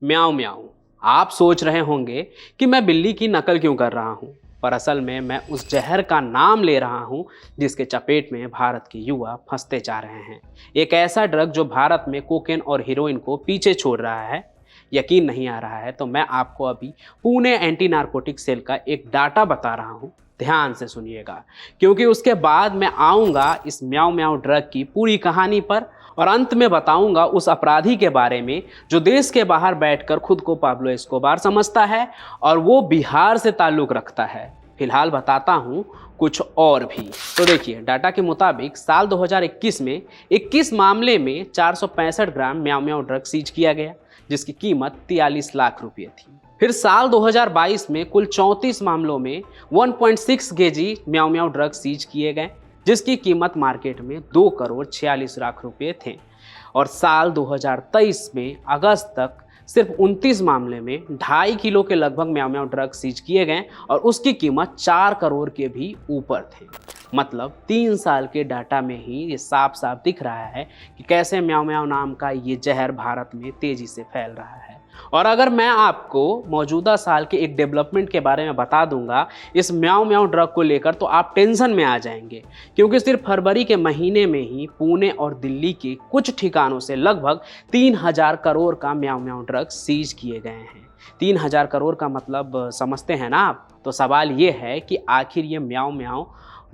म्याऊं म्याऊं। आप सोच रहे होंगे कि मैं बिल्ली की नकल क्यों कर रहा हूं, पर असल में मैं उस जहर का नाम ले रहा हूं जिसके चपेट में भारत के युवा फंसते जा रहे हैं। एक ऐसा ड्रग जो भारत में कोकेन और हीरोइन को पीछे छोड़ रहा है। यकीन नहीं आ रहा है तो मैं आपको अभी पुणे एंटी नारकोटिक सेल का एक डाटा बता रहा हूं। ध्यान से सुनिएगा, क्योंकि उसके बाद मैं आऊँगा इस म्याऊं म्याऊं ड्रग की पूरी कहानी पर, और अंत में बताऊंगा उस अपराधी के बारे में जो देश के बाहर बैठकर खुद को पाब्लो एस्कोबार समझता है और वो बिहार से ताल्लुक़ रखता है। फिलहाल बताता हूँ कुछ और भी। तो देखिए, डाटा के मुताबिक साल 2021 में 21 मामले में 465 ग्राम म्याऊं म्याऊं ड्रग सीज किया गया, जिसकी कीमत 43 लाख रुपये थी। फिर साल 2022 में कुल 34 मामलों में 1.6 केजी म्याऊं म्याऊं ड्रग सीज किए गए, जिसकी कीमत मार्केट में 2 करोड़ 46 लाख रुपये थे। और साल 2023 में अगस्त तक सिर्फ 29 मामले में 2.5 किलो के लगभग म्याऊं म्याऊं ड्रग सीज किए गए और उसकी कीमत 4 करोड़ के भी ऊपर थे। मतलब 3 साल के डाटा में ही ये साफ साफ दिख रहा है कि कैसे म्याऊं म्याऊं नाम का ये जहर भारत में तेजी से फैल रहा है। और अगर मैं आपको मौजूदा साल के एक डेवलपमेंट के बारे में बता दूंगा इस म्याऊं म्याऊं ड्रग को लेकर, तो आप टेंशन में आ जाएंगे, क्योंकि सिर्फ फरवरी के महीने में ही पुणे और दिल्ली के कुछ ठिकानों से लगभग 3000 करोड़ का म्याऊं म्याऊं ड्रग सीज किए गए हैं। 3000 करोड़ का मतलब समझते हैं ना आप? तो सवाल ये है कि आखिर ये म्याऊं म्याऊं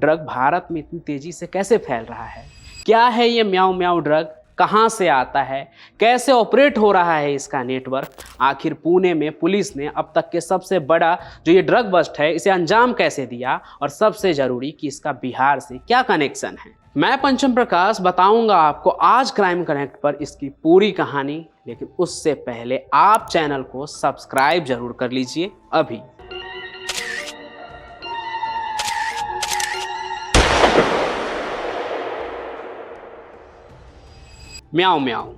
ड्रग भारत में इतनी तेजी से कैसे फैल रहा है? क्या है ये म्याऊं म्याऊं ड्रग? कहाँ से आता है? कैसे ऑपरेट हो रहा है इसका नेटवर्क? आखिर पुणे में पुलिस ने अब तक के सबसे बड़ा जो ये ड्रग बस्ट है इसे अंजाम कैसे दिया? और सबसे जरूरी कि इसका बिहार से क्या कनेक्शन है? मैं पंचम प्रकाश बताऊंगा आपको आज क्राइम कनेक्ट पर इसकी पूरी कहानी, लेकिन उससे पहले आप चैनल को सब्सक्राइब जरूर कर लीजिए अभी। म्याऊं म्याऊं,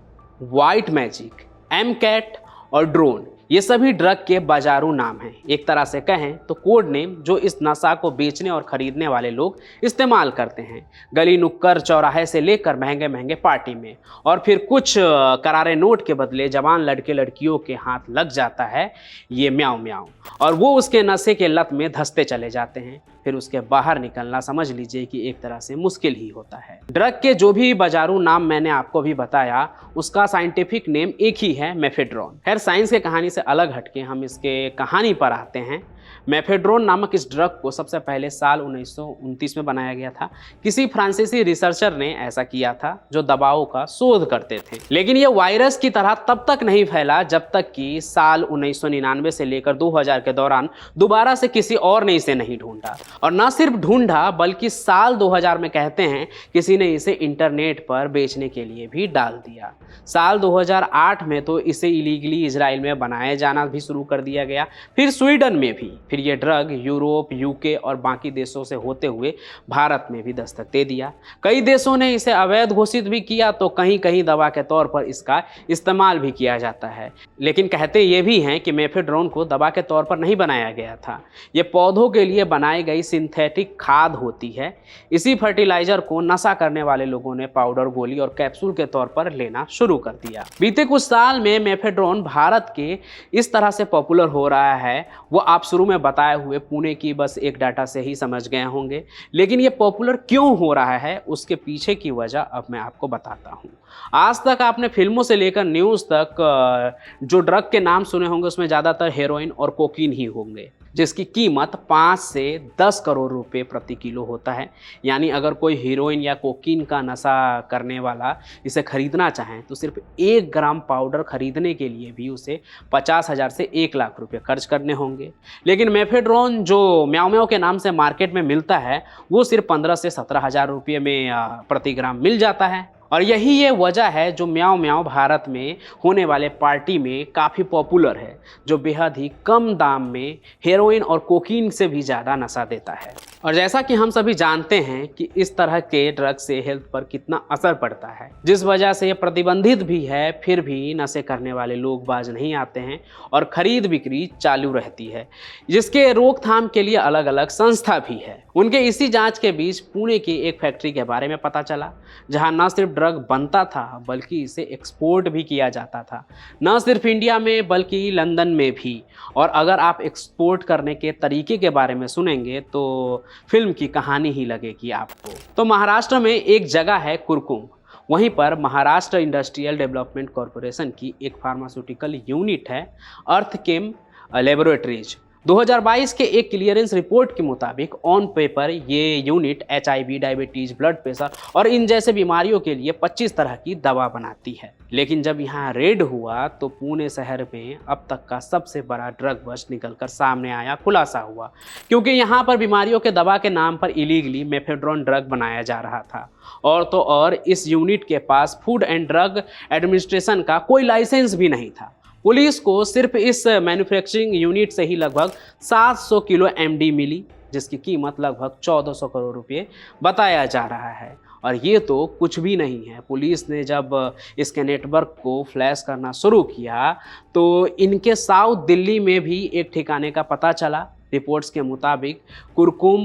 व्हाइट मैजिक, एम कैट और ड्रोन, ये सभी ड्रग के बाजारू नाम हैं। एक तरह से कहें तो कोड नेम जो इस नशा को बेचने और खरीदने वाले लोग इस्तेमाल करते हैं, गली नुक्कड़ चौराहे से लेकर महंगे महंगे पार्टी में। और फिर कुछ करारे नोट के बदले जवान लड़के लड़कियों के हाथ लग जाता है ये म्याऊं म्याऊं, और वो उसके नशे के लत में धंसते चले जाते हैं। फिर उसके बाहर निकलना समझ लीजिए कि एक तरह से मुश्किल ही होता है। ड्रग के जो भी बाजारू नाम मैंने आपको भी बताया उसका साइंटिफिक नेम एक ही है, मेफेड्रोन। खैर, साइंस के कहानी से अलग हटके हम इसके कहानी पर आते हैं। मेफेड्रोन नामक इस ड्रग को सबसे पहले साल 1929 में बनाया गया था। किसी फ्रांसीसी रिसर्चर ने ऐसा किया था जो दवाओं का शोध करते थे। लेकिन ये वायरस की तरह तब तक नहीं फैला जब तक कि साल 1999 से लेकर 2000 के दौरान दोबारा से किसी और ने इसे नहीं ढूंढा। और न सिर्फ ढूंढा बल्कि साल 2000 में कहते हैं किसी ने इसे इंटरनेट पर बेचने के लिए भी डाल दिया। साल 2008 में तो इसे इलीगली इजराइल में बनाया जाना भी शुरू कर दिया गया, फिर स्वीडन में भी। फिर ये ड्रग यूरोप, यूके और बाकी देशों से होते हुए भारत में भी दस्तक दे दिया। कई देशों ने इसे अवैध घोषित भी किया, तो कहीं कहीं दवा के तौर पर इसका इस्तेमाल भी किया जाता है। लेकिन कहते ये भी हैं कि मेफेड्रोन को दवा के तौर पर नहीं बनाया गया था। ये पौधों के लिए बनाई गई सिंथेटिक खाद होती है। इसी फर्टिलाइजर को नशा करने वाले लोगों ने पाउडर, गोली और कैप्सूल के तौर पर लेना शुरू कर दिया। बीते कुछ साल में मेफेड्रोन भारत के इस तरह से पॉपुलर हो रहा है, वो आप शुरू में बताए हुए पुणे की बस एक डाटा से ही समझ गए होंगे। लेकिन ये पॉपुलर क्यों हो रहा है उसके पीछे की वजह अब मैं आपको बताता हूँ। आज तक आपने फिल्मों से लेकर न्यूज़ तक जो ड्रग के नाम सुने होंगे उसमें ज़्यादातर हेरोइन और कोकीन ही होंगे, जिसकी कीमत 5 से 10 करोड़ रुपए प्रति किलो होता है। यानी अगर कोई हीरोइन या कोकीन का नशा करने वाला इसे खरीदना चाहें तो सिर्फ 1 ग्राम पाउडर खरीदने के लिए भी उसे 50,000 से 1 लाख रुपए खर्च करने होंगे। लेकिन मेफेड्रोन जो म्याऊं म्याऊं के नाम से मार्केट में मिलता है वो सिर्फ 15 से 17,000 रुपये में प्रति ग्राम मिल जाता है। और यही ये वजह है जो म्याऊं म्याऊं भारत में होने वाले पार्टी में काफ़ी पॉपुलर है, जो बेहद ही कम दाम में हेरोइन और कोकीन से भी ज़्यादा नशा देता है। और जैसा कि हम सभी जानते हैं कि इस तरह के ड्रग से हेल्थ पर कितना असर पड़ता है, जिस वजह से ये प्रतिबंधित भी है, फिर भी नशे करने वाले लोग बाज नहीं आते हैं और खरीद बिक्री चालू रहती है, जिसके रोकथाम के लिए अलग अलग संस्था भी है। उनके इसी जांच के बीच पुणे की एक फैक्ट्री के बारे में पता चला, जहां न सिर्फ ड्रग बनता था बल्कि इसे एक्सपोर्ट भी किया जाता था, न सिर्फ इंडिया में बल्कि लंदन में भी। और अगर आप एक्सपोर्ट करने के तरीके के बारे में सुनेंगे तो फिल्म की कहानी ही लगेगी आपको। तो महाराष्ट्र में एक जगह है कुरकुम, वहीं पर महाराष्ट्र इंडस्ट्रियल डेवलपमेंट कॉरपोरेशन की एक फार्मास्यूटिकल यूनिट है, अर्थकेम लेबोरेटरीज। 2022 के एक क्लियरेंस रिपोर्ट के मुताबिक ऑन पेपर ये unit HIV, diabetes, blood pressure और इन जैसे बीमारियों के लिए 25 तरह की दवा बनाती है। लेकिन जब यहाँ रेड हुआ तो पुणे शहर में अब तक का सबसे बड़ा ड्रग बस्ट निकलकर सामने आया, खुलासा हुआ, क्योंकि यहाँ पर बीमारियों के दवा के नाम पर इलीगली मेफेड्रोन ड्रग बनाया जा रहा था। और तो और इस यूनिट के पास फूड एंड ड्रग एडमिनिस्ट्रेशन का कोई लाइसेंस भी नहीं था। पुलिस को सिर्फ इस मैन्युफैक्चरिंग यूनिट से ही लगभग 700 किलो MD मिली, जिसकी कीमत लगभग 1400 करोड़ रुपए बताया जा रहा है। और ये तो कुछ भी नहीं है। पुलिस ने जब इसके नेटवर्क को फ्लैश करना शुरू किया तो इनके साउथ दिल्ली में भी एक ठिकाने का पता चला। रिपोर्ट्स के मुताबिक कुरकुम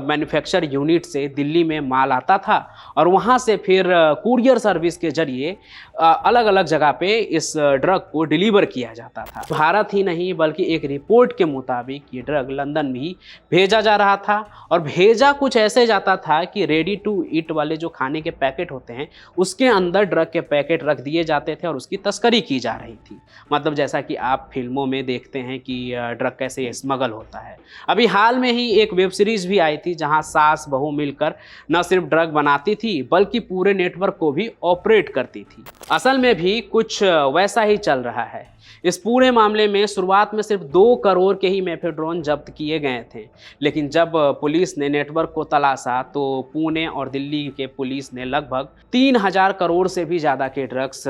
मैन्युफैक्चर यूनिट से दिल्ली में माल आता था और वहाँ से फिर कुरियर सर्विस के जरिए अलग अलग जगह पे इस ड्रग को डिलीवर किया जाता था। भारत ही नहीं बल्कि एक रिपोर्ट के मुताबिक ये ड्रग लंदन भी भेजा जा रहा था, और भेजा कुछ ऐसे जाता था कि रेडी टू ईट वाले जो खाने के पैकेट होते हैं उसके अंदर ड्रग के पैकेट रख दिए जाते थे और उसकी तस्करी की जा रही थी। मतलब जैसा कि आप फिल्मों में देखते हैं कि ड्रग कैसे स्मगल होता है। अभी हाल में ही एक वेब सीरीज भी आई थी जहां सास बहू मिलकर न सिर्फ ड्रग बनाती थी बल्कि पूरे नेटवर्क को भी ऑपरेट करती थी। असल में भी कुछ वैसा ही चल रहा है। इस पूरे मामले में शुरुआत में सिर्फ 2 करोड़ के ही मेफेड्रोन जब्त किए गए थे, लेकिन जब पुलिस ने नेटवर्क को तलाशा तो पुणे और दिल्ली के पुलिस ने लगभग 3000 करोड़ से भी ज़्यादा के ड्रग्स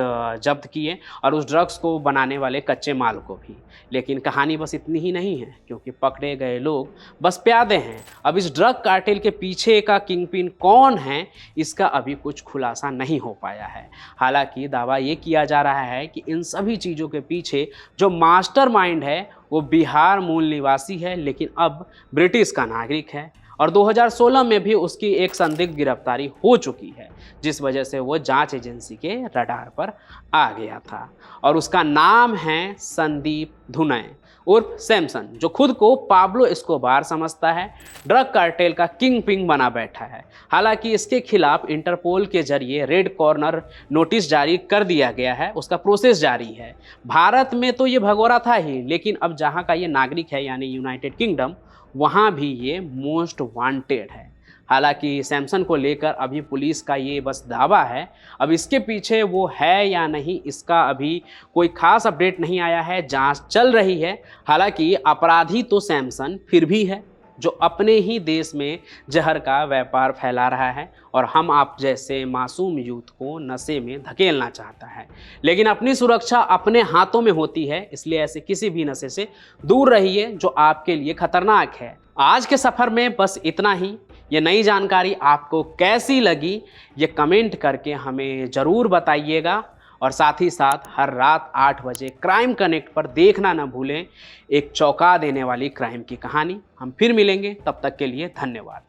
जब्त किए, और उस ड्रग्स को बनाने वाले कच्चे माल को भी। लेकिन कहानी बस इतनी ही नहीं है, क्योंकि पकड़े गए लोग बस प्यादे हैं। अब इस ड्रग कार्टेल के पीछे का किंगपिन कौन है, इसका अभी कुछ खुलासा नहीं हो पाया है। हालांकि दावा ये किया जा रहा है कि इन सभी चीज़ों के पीछे जो मास्टरमाइंड है वो बिहार मूल निवासी है, लेकिन अब ब्रिटिश का नागरिक है, और 2016 में भी उसकी एक संदिग्ध गिरफ्तारी हो चुकी है, जिस वजह से वो जांच एजेंसी के रडार पर आ गया था। और उसका नाम है संदीप धुनय उर्फ सैमसन, जो खुद को पाब्लो एस्कोबार समझता है, ड्रग कार्टेल का किंग पिंग बना बैठा है। हालांकि इसके खिलाफ इंटरपोल के जरिए रेड कॉर्नर नोटिस जारी कर दिया गया है, उसका प्रोसेस जारी है। भारत में तो ये भगोड़ा था ही, लेकिन अब जहां का ये नागरिक है यानी यूनाइटेड किंगडम, वहां भी ये मोस्ट वांटेड है। हालांकि सैमसन को लेकर अभी पुलिस का ये बस दावा है, अब इसके पीछे वो है या नहीं इसका अभी कोई खास अपडेट नहीं आया है, जांच चल रही है। हालांकि अपराधी तो सैमसन फिर भी है, जो अपने ही देश में जहर का व्यापार फैला रहा है और हम आप जैसे मासूम यूथ को नशे में धकेलना चाहता है। लेकिन अपनी सुरक्षा अपने हाथों में होती है, इसलिए ऐसे किसी भी नशे से दूर रहिए जो आपके लिए खतरनाक है। आज के सफ़र में बस इतना ही। ये नई जानकारी आपको कैसी लगी ये कमेंट करके हमें ज़रूर बताइएगा, और साथ ही साथ हर रात 8 बजे क्राइम कनेक्ट पर देखना ना भूलें एक चौंका देने वाली क्राइम की कहानी। हम फिर मिलेंगे, तब तक के लिए धन्यवाद।